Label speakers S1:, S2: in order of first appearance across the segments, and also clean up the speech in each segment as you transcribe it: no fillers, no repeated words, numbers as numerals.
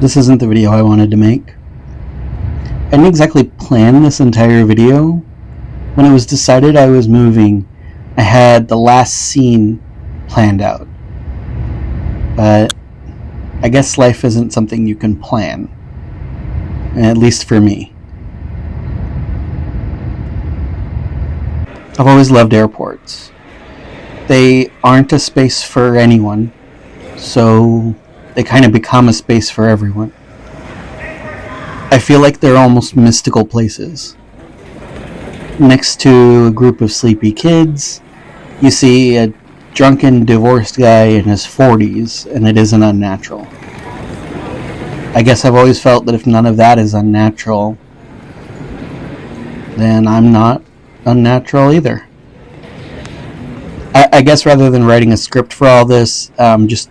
S1: This isn't the video I wanted to make. I didn't exactly plan this entire video. When it was decided I was moving, I had the last scene planned out. But I guess life isn't something you can plan. At least for me. I've always loved airports. They aren't a space for anyone, so they kind of become a space for everyone. I feel like they're almost mystical places. Next to a group of sleepy kids, you see a drunken, divorced guy in his 40s, and it isn't unnatural. I guess I've always felt that if none of that is unnatural, then I'm not unnatural either. I guess rather than writing a script for all this, I'm just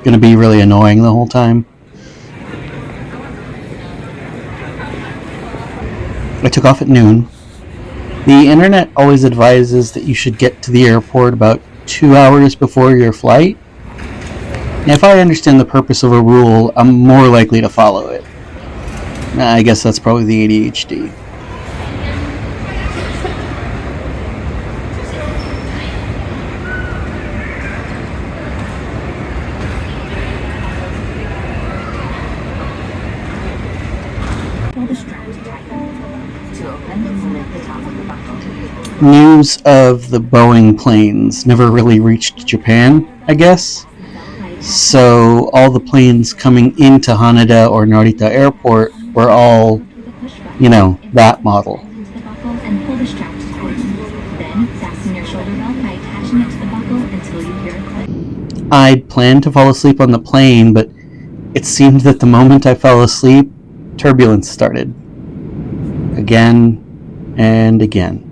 S1: going to be really annoying the whole time. I took off at noon. The internet always advises that you should get to the airport about 2 hours before your flight. If I understand the purpose of a rule, I'm more likely to follow it. I guess that's probably the ADHD. News of the Boeing planes never really reached Japan, I guess. So all the planes coming into Haneda or Narita Airport were all, that model. I'd planned to fall asleep on the plane, but it seemed that the moment I fell asleep, turbulence started. Again and again.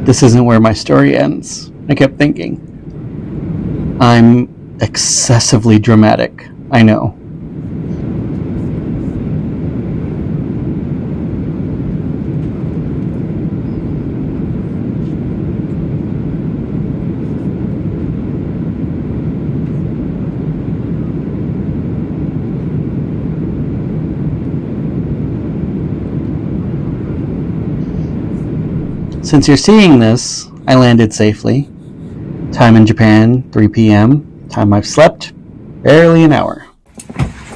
S1: This isn't where my story ends, I kept thinking. I'm excessively dramatic, I know. Since you're seeing this, I landed safely. Time in Japan, 3 p.m. Time I've slept, barely an hour.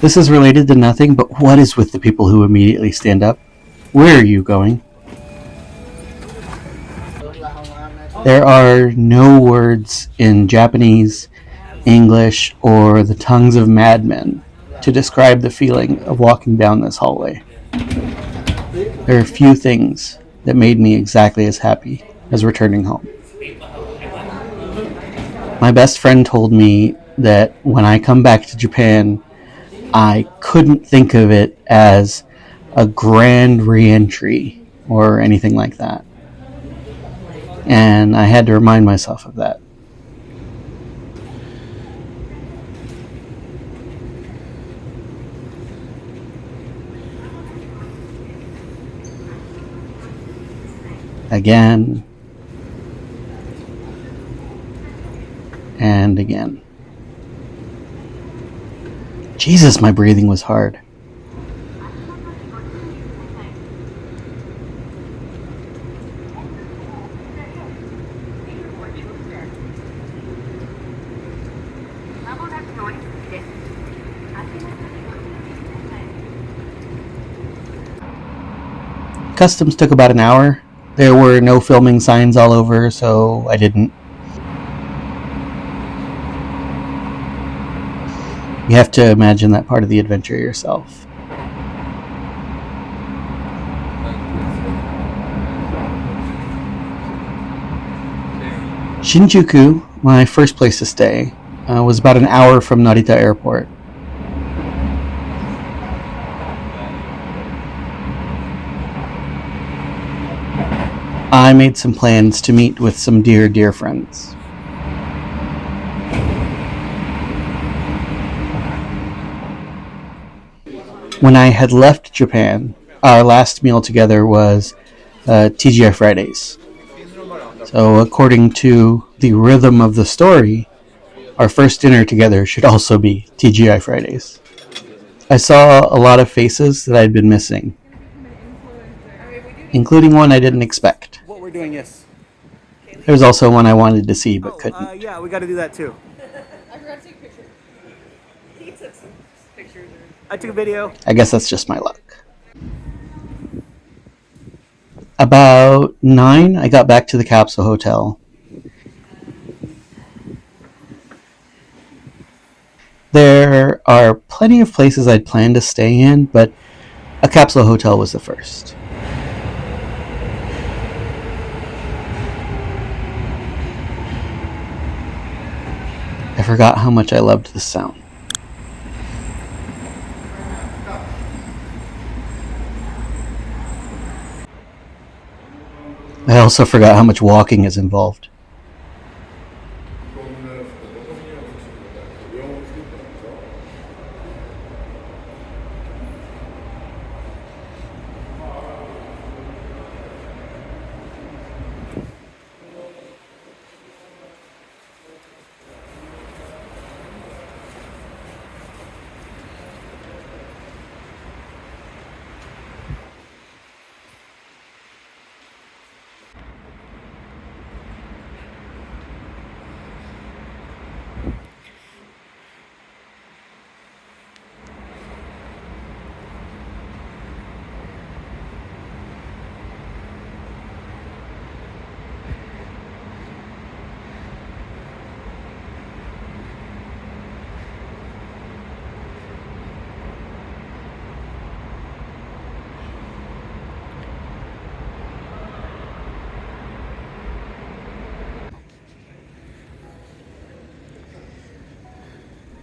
S1: This is related to nothing, but what is with the people who immediately stand up? Where are you going? There are no words in Japanese, English, or the tongues of madmen to describe the feeling of walking down this hallway. There are few things that made me exactly as happy as returning home. My best friend told me that when I come back to Japan, I couldn't think of it as a grand re-entry or anything like that. And I had to remind myself of that. Again and again. Jesus, my breathing was hard. Customs took about an hour. There were no filming signs all over, so I didn't. You have to imagine that part of the adventure yourself. Shinjuku, my first place to stay, was about an hour from Narita Airport. I made some plans to meet with some dear friends. When I had left Japan, our last meal together was TGI Fridays. So according to the rhythm of the story, our first dinner together should also be TGI Fridays. I saw a lot of faces that I'd been missing, including one I didn't expect.
S2: What we're doing, yes.
S1: There was also one I wanted to see but couldn't.
S2: Yeah, we got to do that too.
S3: I forgot to take a picture. He took some pictures.
S2: I took a video.
S1: I guess that's just my luck. About 9, I got back to the Capsule Hotel. There are plenty of places I'd planned to stay in, but a Capsule Hotel was the first. I forgot how much I loved the sound. I also forgot how much walking is involved.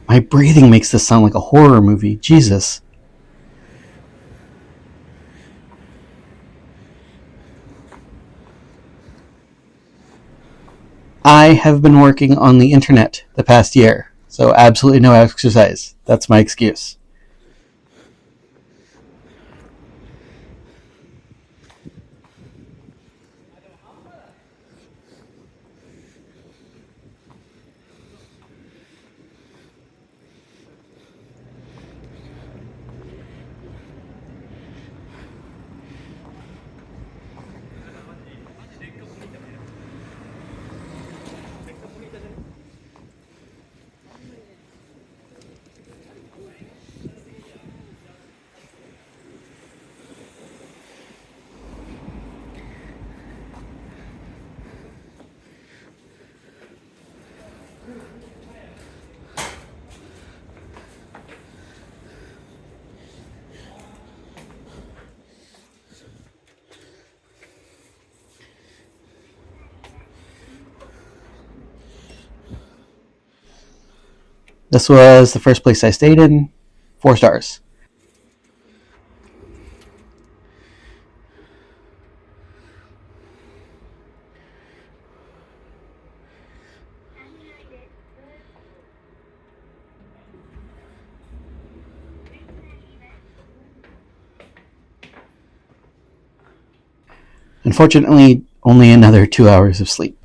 S1: My breathing makes this sound like a horror movie. Jesus. I have been working on the internet the past year, so absolutely no exercise. That's my excuse. This was the first place I stayed in. 4 stars. Unfortunately, only another 2 hours of sleep.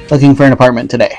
S1: Looking for an apartment today.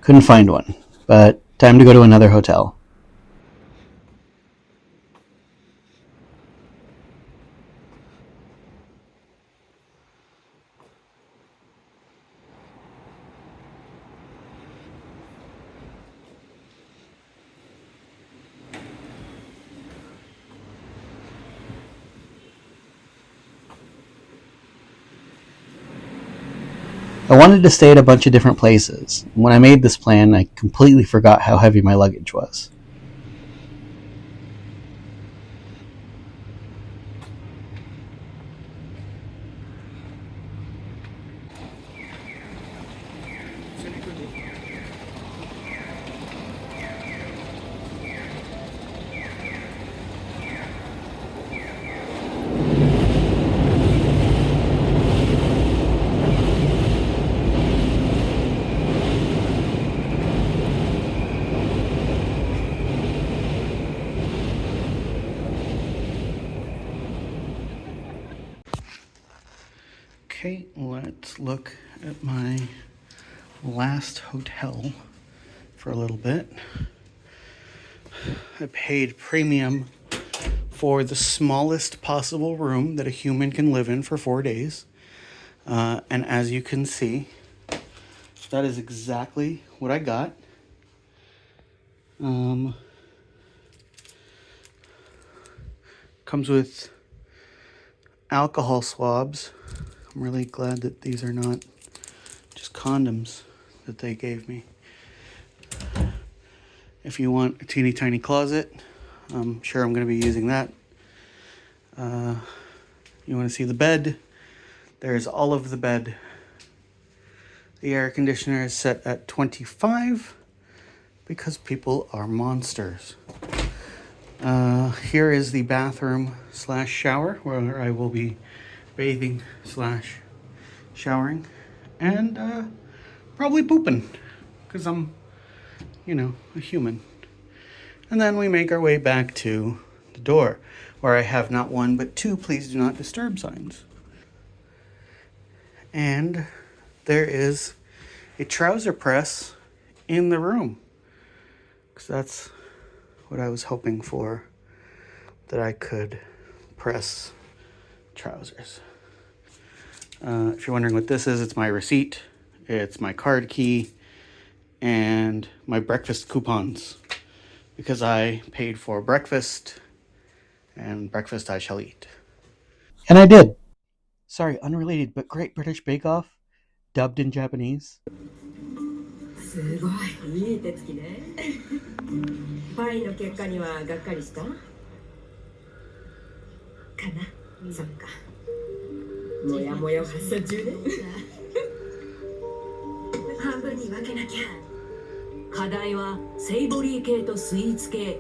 S1: Couldn't find one, but time to go to another hotel. I wanted to stay at a bunch of different places. When I made this plan, I completely forgot how heavy my luggage was. Okay, let's look at my last hotel for a little bit. I paid premium for the smallest possible room that a human can live in for 4 days. And as you can see, that is exactly what I got. Comes with alcohol swabs. I'm really glad that these are not just condoms that they gave me. If you want a teeny tiny closet, I'm sure I'm going to be using that. You want to see the bed? There's all of the bed. The air conditioner is set at 25 because people are monsters. Here is the bathroom / shower where I will be bathing / showering and probably pooping because I'm, a human. And then we make our way back to the door where I have not one but two please do not disturb signs. And there is a trouser press in the room because that's what I was hoping for, that I could press trousers. If you're wondering what this is, it's my receipt, it's my card key, and my breakfast coupons, because I paid for breakfast, and breakfast I shall eat. And I did. Sorry, unrelated, but Great British Bake Off, dubbed in Japanese.
S4: すごい、いい手つきね。パイの結果にはがっかりした？かな、そっか。もやもや発散中ね。半分に分けなきゃ。課題はセイボリー系とスイーツ系。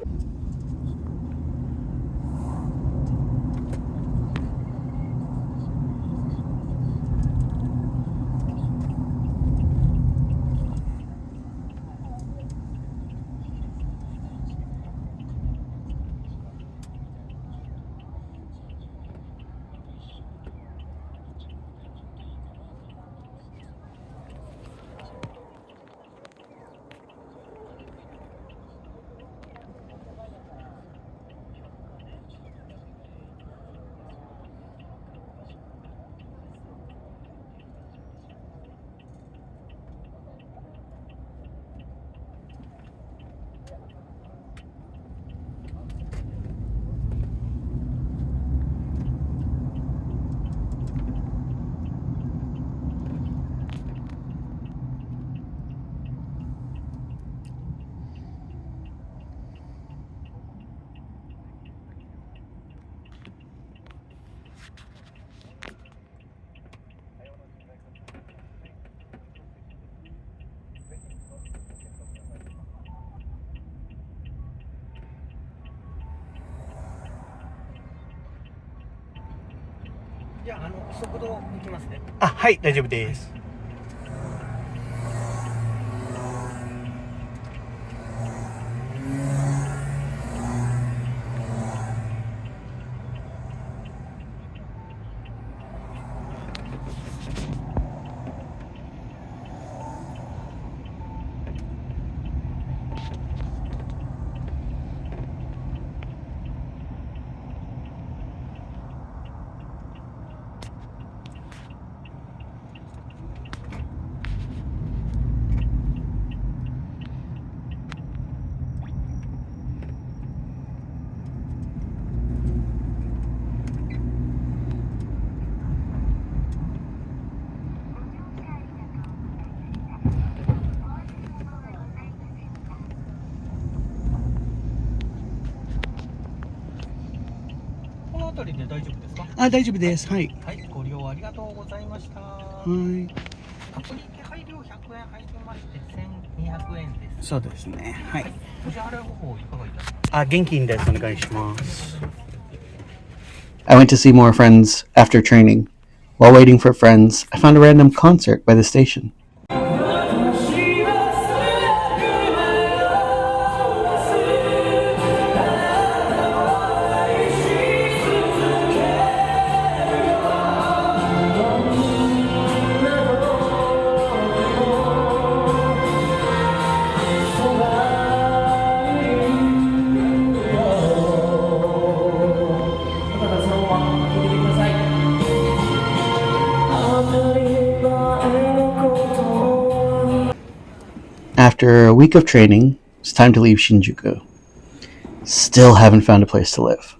S2: じゃあ、速度いきますね。あ、はい、大丈夫です。たりで大丈夫ですか？
S1: あ、大丈夫です。はい。
S2: はい、ご利用ありがとうございました。
S1: はい。
S2: アプリ手配料100円入りまして1200円です。
S1: そうですね。はい。
S2: お支払い方法いかがいたしますか？
S1: あ、現金です。お願いします。I went to see more friends after training. While waiting for friends, I found a random concert by the station. After a week of training, it's time to leave Shinjuku. Still haven't found a place to live.4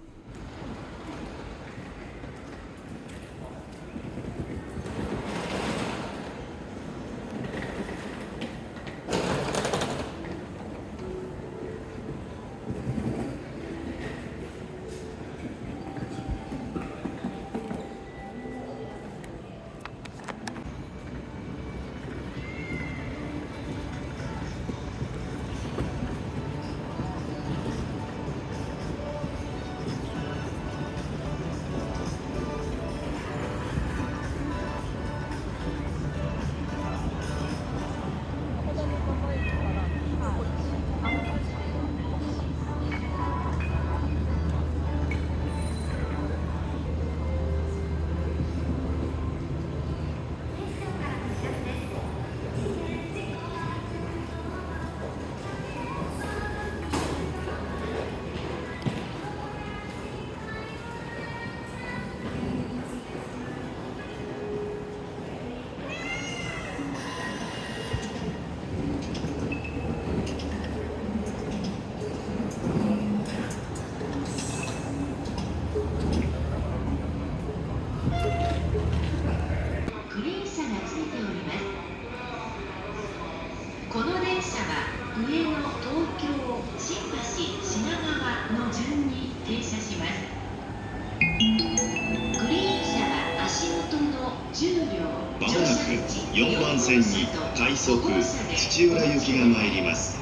S5: 番線に快速土浦行きが参ります。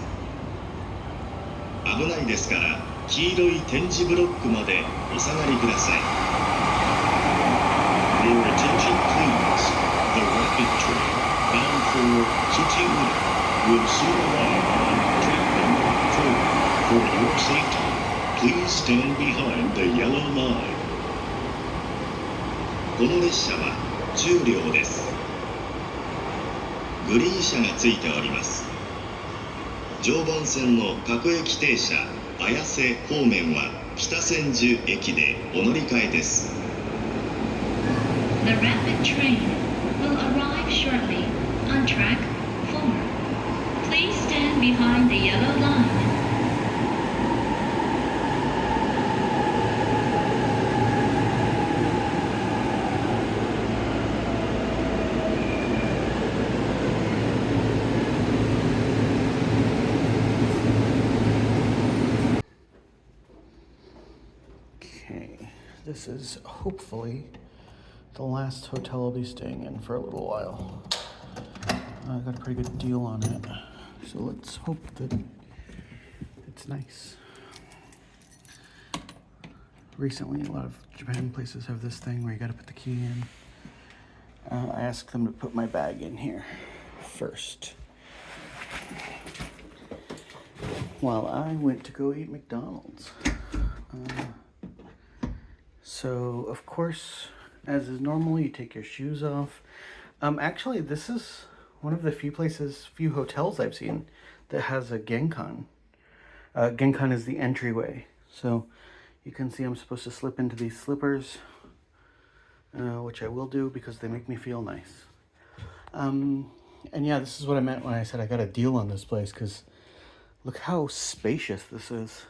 S5: 危ないですから黄色い点字ブロックまでお下がりください。 Your attention please. The rapid train bound for Tsuchiura will soon arrive on track number 4. For your safety, please stand behind the yellow line. この列車は10両です。グリーン車がついております。常磐線の各駅停車綾瀬方面は北千住駅でお乗り換えです。
S6: The rapid train will arrive shortly on track 4. Please stand behind the yellow line.
S1: This is hopefully the last hotel I'll be staying in for a little while. I got a pretty good deal on it, so let's hope that it's nice. Recently, a lot of Japan places have this thing where you gotta put the key in. I asked them to put my bag in here first, while I went to go eat McDonald's. So, of course, as is normal, you take your shoes off. Actually, this is one of the few hotels I've seen that has a genkan. Genkan is the entryway. So, you can see I'm supposed to slip into these slippers, which I will do because they make me feel nice. And yeah, this is what I meant when I said I got a deal on this place, because look how spacious this is.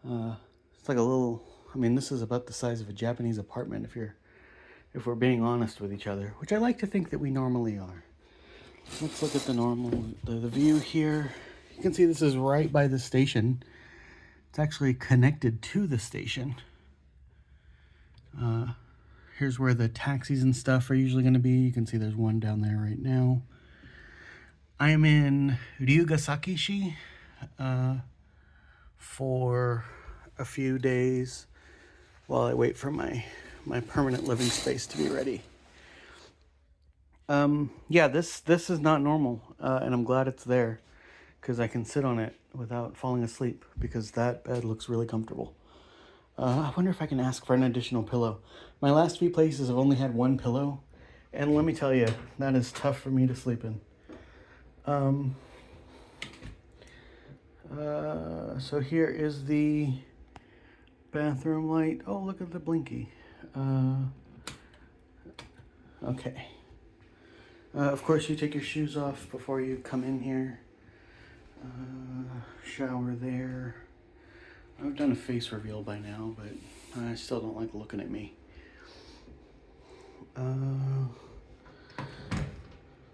S1: It's like a little... I mean, this is about the size of a Japanese apartment if we're being honest with each other, which I like to think that we normally are. Let's look at the view here. You can see this is right by the station. It's actually connected to the station. Here's where the taxis and stuff are usually going to be. You can see there's one down there right now. I am in Ryugaishi for a few days while I wait for my permanent living space to be ready. Yeah, this is not normal, and I'm glad it's there because I can sit on it without falling asleep because that bed looks really comfortable. I wonder if I can ask for an additional pillow. My last few places have only had one pillow, and let me tell you, that is tough for me to sleep in. So here is the bathroom light. Oh, look at the blinky. Okay. Of course, you take your shoes off before you come in here. Shower there. I've done a face reveal by now, but I still don't like looking at me.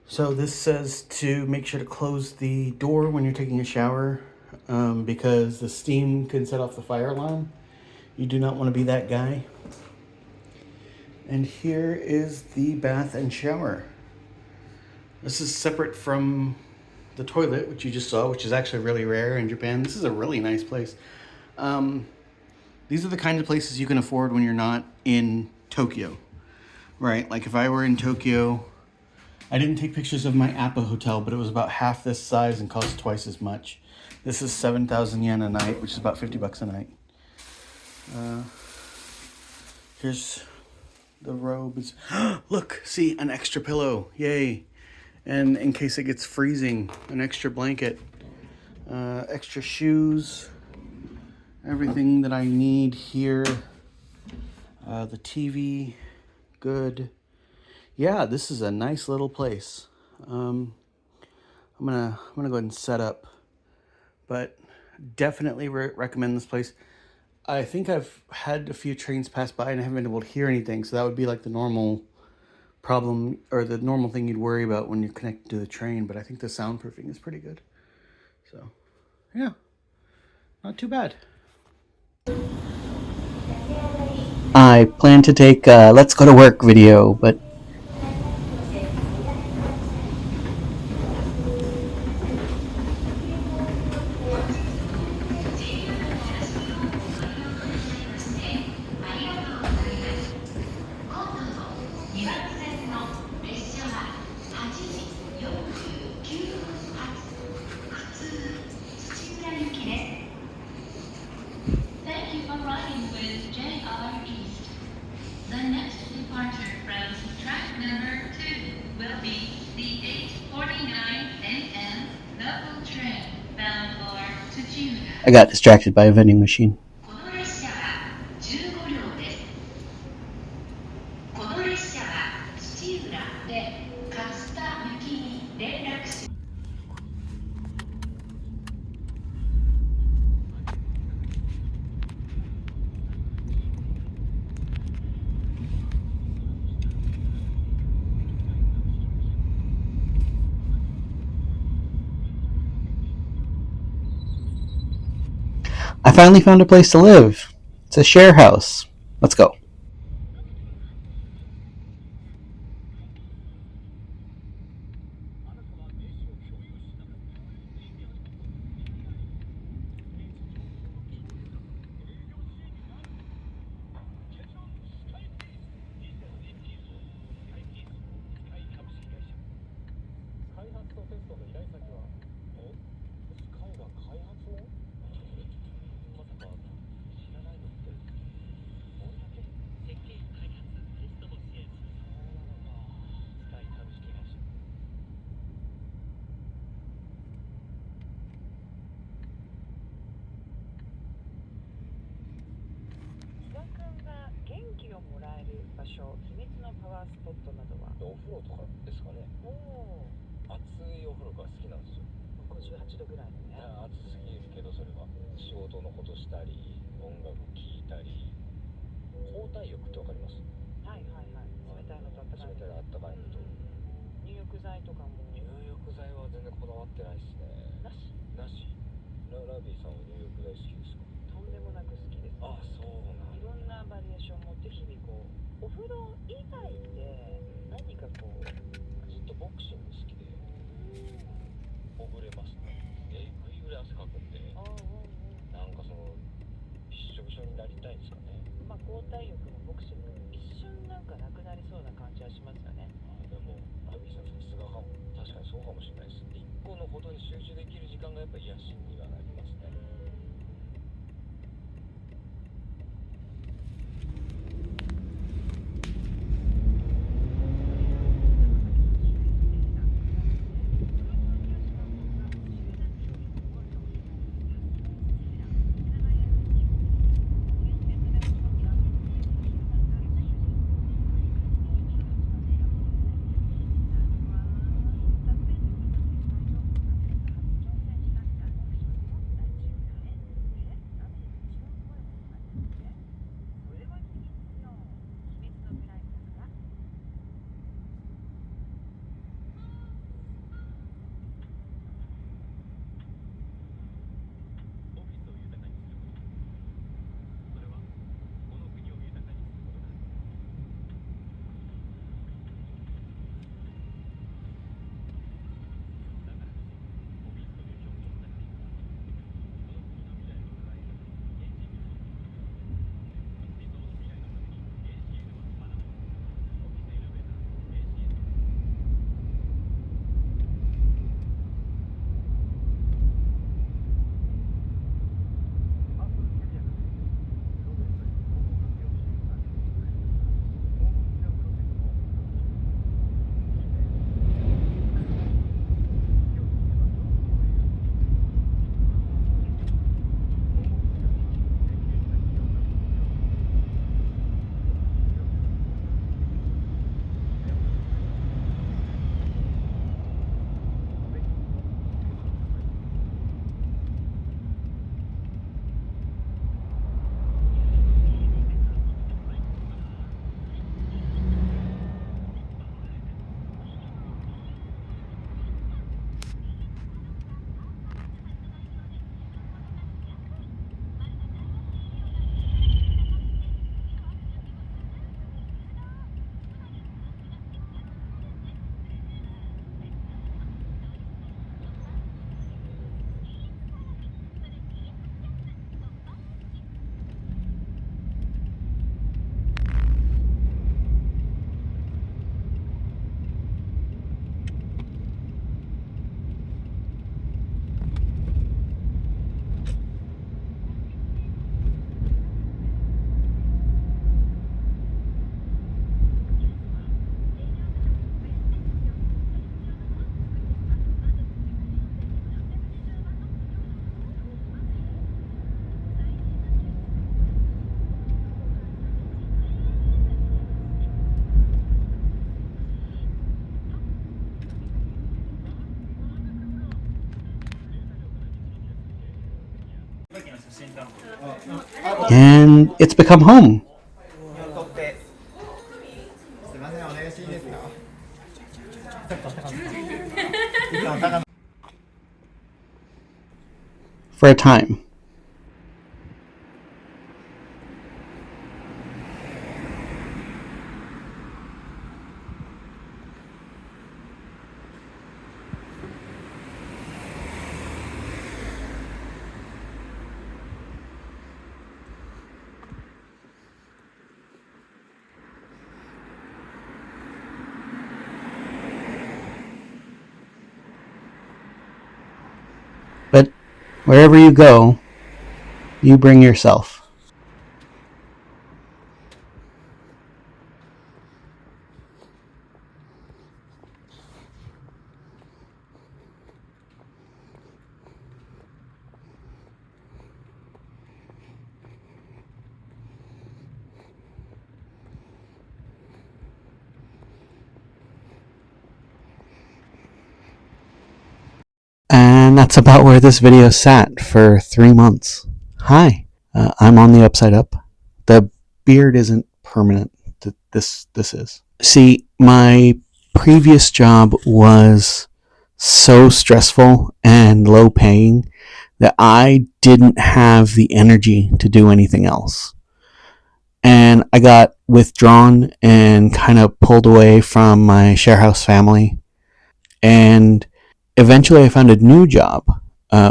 S1: So this says to make sure to close the door when you're taking a shower, because the steam can set off the fire alarm. You do not want to be that guy. And here is the bath and shower. This is separate from the toilet, which you just saw, which is actually really rare in Japan. This is a really nice place. These are the kinds of places you can afford when you're not in Tokyo, right? Like if I were in Tokyo, I didn't take pictures of my Appa hotel, but it was about half this size and cost twice as much. This is 7,000 yen a night, which is about 50 bucks a night. Here's the robes. Look, see, an extra pillow, yay. And in case it gets freezing, an extra blanket, extra shoes, everything that I need here. The TV, good. Yeah, this is a nice little place. I'm gonna go ahead and set up, but definitely recommend this place. I think I've had a few trains pass by and I haven't been able to hear anything, so that would be like the normal problem or the normal thing you'd worry about when you're connected to the train, but I think the soundproofing is pretty good. So, yeah, not too bad. I plan to take a let's go to work video, but
S6: Thank you for riding with JR East. The next departure from track number 2 will be the 8:49 a.m. local train bound for Tsuchiura.
S1: I got distracted by a vending machine.
S6: この列車は15両です。この列車は土浦で勝田行きに連絡し
S1: I finally found a place to live. It's a share house. Let's go.
S7: お風呂とかですかね。熱いお風呂が好きなんですよ。58度ぐらいのね。暑すぎるけどそれは仕事のことしたり、音楽聴いたり。交代浴ってわかります？はいはいはい。冷たいのとあったかいの。冷たいのあったかいのと。入浴剤とかも。入浴剤は全然こだわってないですね。なし？なし。ラビーさんは入浴剤好きですか？とんでもなく好きです。あ、そうなん。いろんなバリエーションを持って日々こうお風呂以外で何かこうずっとボクシング好きでほぐれますね。ぐいぐい汗かくんで、なんかそのびっしょびしょになりたいんですかね。まあ交代浴もボクシングも一瞬なんかなくなりそうな感じはしますよね。でもラビーさんさすがかも。確かにそうかもしれないです。一個のことに集中できる時間がやっぱ癒しにはなりますね。
S1: And it's become home. For a time. But wherever you go, you bring yourself. And that's about where this video sat for 3 months. Hi, I'm on the upside up. The beard isn't permanent. This is. See, my previous job was so stressful and low paying that I didn't have the energy to do anything else. and I got withdrawn and kind of pulled away from my share house family. And eventually I found a new job,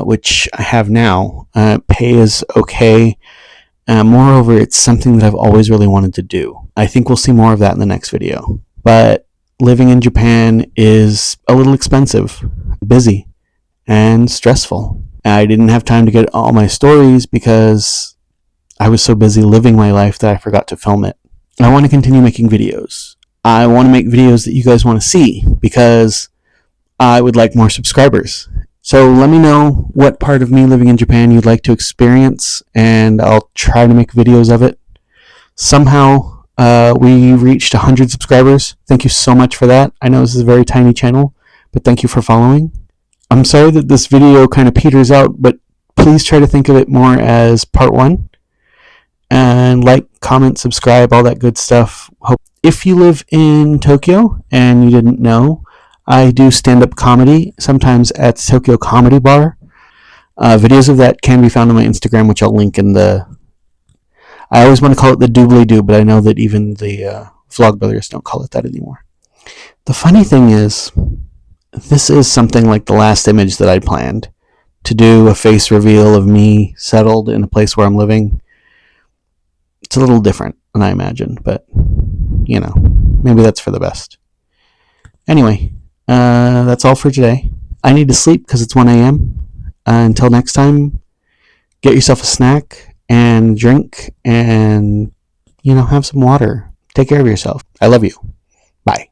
S1: which I have now. Pay is okay. Moreover, it's something that I've always really wanted to do. I think we'll see more of that in the next video. But living in Japan is a little expensive, busy, and stressful. I didn't have time to get all my stories because I was so busy living my life that I forgot to film it. I want to continue making videos. I want to make videos that you guys want to see because I would like more subscribers. So let me know what part of me living in Japan you'd like to experience, and I'll try to make videos of it. Somehow, we reached 100 subscribers. Thank you so much for that. I know this is a very tiny channel, but thank you for following. I'm sorry that this video kind of peters out, but please try to think of it more as part 1. And like, comment, subscribe, all that good stuff. If you live in Tokyo and you didn't know, I do stand-up comedy, sometimes at Tokyo Comedy Bar. Videos of that can be found on my Instagram, which I'll link in the... I always want to call it the doobly doo, but I know that even the Vlogbrothers don't call it that anymore. The funny thing is, this is something like the last image that I planned. To do a face reveal of me settled in a place where I'm living. It's a little different than I imagined, but, you know, maybe that's for the best. Anyway, that's all for today. I need to sleep because it's 1 a.m. Until next time, get yourself a snack and drink and, you know, have some water. Take care of yourself. I love you. Bye.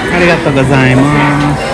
S1: ありがとうございます。